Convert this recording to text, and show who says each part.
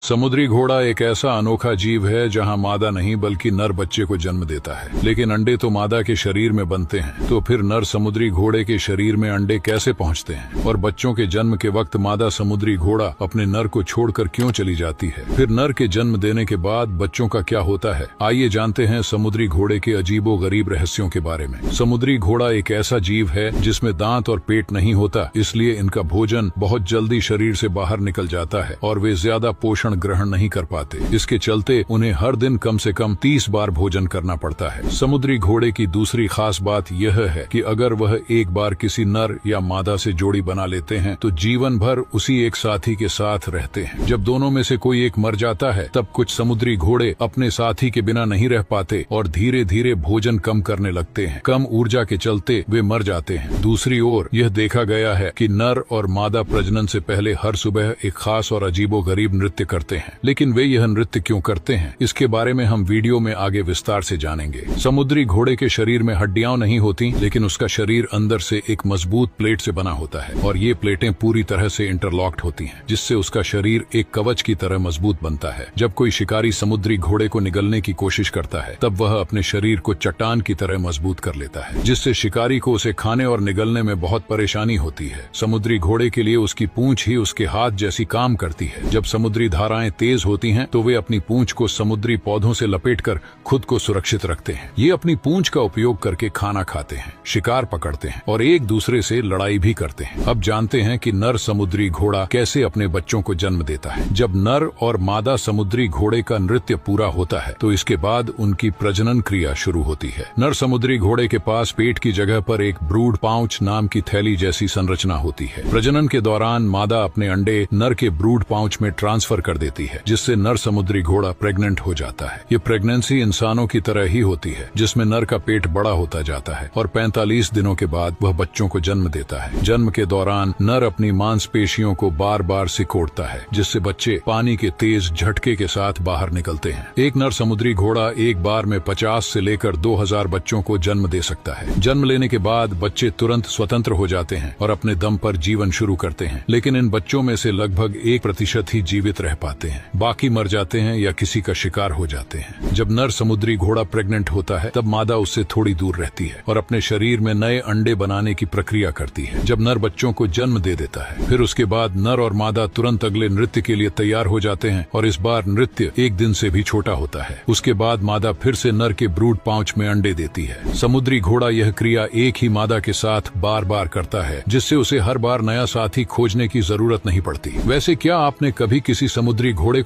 Speaker 1: समुद्री घोड़ा एक ऐसा अनोखा जीव है जहां मादा नहीं बल्कि नर बच्चे को जन्म देता है। लेकिन अंडे तो मादा के शरीर में बनते हैं, तो फिर नर समुद्री घोड़े के शरीर में अंडे कैसे पहुंचते हैं और बच्चों के जन्म के वक्त मादा समुद्री घोड़ा अपने नर को छोड़कर क्यों चली जाती है? फिर नर के जन्म देने के बाद बच्चों का क्या होता है? आइए जानते हैं समुद्री घोड़े के अजीबोगरीब रहस्यों के बारे में। समुद्री घोड़ा एक ऐसा जीव है जिसमें दांत और पेट नहीं होता, इसलिए इनका भोजन बहुत जल्दी शरीर से बाहर निकल जाता है और वे ज्यादा पोषण ग्रहण नहीं कर पाते। इसके चलते उन्हें हर दिन कम से कम 30 बार भोजन करना पड़ता है। समुद्री घोड़े की दूसरी खास बात यह है कि अगर वह एक बार किसी नर या मादा से जोड़ी बना लेते हैं तो जीवन भर उसी एक साथी के साथ रहते हैं। जब दोनों में से कोई एक मर जाता है तब कुछ समुद्री घोड़े अपने साथी के बिना नहीं रह पाते और धीरे धीरे भोजन कम करने लगते हैं। कम ऊर्जा के चलते वे मर जाते हैं। दूसरी ओर यह देखा गया है कि नर और मादा प्रजनन से पहले हर सुबह एक खास और अजीबोगरीब नृत्य करते हैं। लेकिन वे यह नृत्य क्यों करते हैं, इसके बारे में हम वीडियो में आगे विस्तार से जानेंगे। समुद्री घोड़े के शरीर में हड्डियां नहीं होती, लेकिन उसका शरीर अंदर से एक मजबूत प्लेट से बना होता है और ये प्लेटें पूरी तरह से इंटरलॉक्ड होती हैं, जिससे उसका शरीर एक कवच की तरह मजबूत बनता है। जब कोई शिकारी समुद्री घोड़े को निगलने की कोशिश करता है तब वह अपने शरीर को चट्टान की तरह मजबूत कर लेता है, जिससे शिकारी को उसे खाने और निगलने में बहुत परेशानी होती है। समुद्री घोड़े के लिए उसकी पूंछ ही उसके हाथ जैसी काम करती है। जब समुद्री धाराएं तेज होती हैं तो वे अपनी पूंछ को समुद्री पौधों से लपेटकर खुद को सुरक्षित रखते हैं। ये अपनी पूंछ का उपयोग करके खाना खाते हैं, शिकार पकड़ते हैं और एक दूसरे से लड़ाई भी करते हैं। अब जानते हैं कि नर समुद्री घोड़ा कैसे अपने बच्चों को जन्म देता है। जब नर और मादा समुद्री घोड़े का नृत्य पूरा होता है तो इसके बाद उनकी प्रजनन क्रिया शुरू होती है। नर समुद्री घोड़े के पास पेट की जगह पर एक ब्रूड पाउच नाम की थैली जैसी संरचना होती है। प्रजनन के दौरान मादा अपने अंडे नर के ब्रूड पाउच में ट्रांसफर कर देती है, जिससे नर समुद्री घोड़ा प्रेग्नेंट हो जाता है। ये प्रेगनेंसी इंसानों की तरह ही होती है, जिसमें नर का पेट बड़ा होता जाता है और 45 दिनों के बाद वह बच्चों को जन्म देता है। जन्म के दौरान नर अपनी मांसपेशियों को बार बार सिकोड़ता है, जिससे बच्चे पानी के तेज झटके के साथ बाहर निकलते हैं। एक नर समुद्री घोड़ा एक बार में 50 से लेकर 2000 बच्चों को जन्म दे सकता है। जन्म लेने के बाद बच्चे तुरंत स्वतंत्र हो जाते हैं और अपने दम पर जीवन शुरू करते हैं, लेकिन इन बच्चों में से लगभग 1% ही जीवित रह पाते हैं। बाकी मर जाते हैं या किसी का शिकार हो जाते हैं। जब नर समुद्री घोड़ा प्रेग्नेंट होता है तब मादा उससे थोड़ी दूर रहती है और अपने शरीर में नए अंडे बनाने की प्रक्रिया करती है। जब नर बच्चों को जन्म दे देता है फिर उसके बाद नर और मादा तुरंत अगले नृत्य के लिए तैयार हो जाते हैं और इस बार नृत्य एक दिन से भी छोटा होता है। उसके बाद मादा फिर से नर के ब्रूड पाउच में अंडे देती है। समुद्री घोड़ा यह क्रिया एक ही मादा के साथ बार बार करता है, जिससे उसे हर बार नया साथी खोजने की जरूरत नहीं पड़ती। वैसे क्या आपने कभी किसी समुद्री घोड़े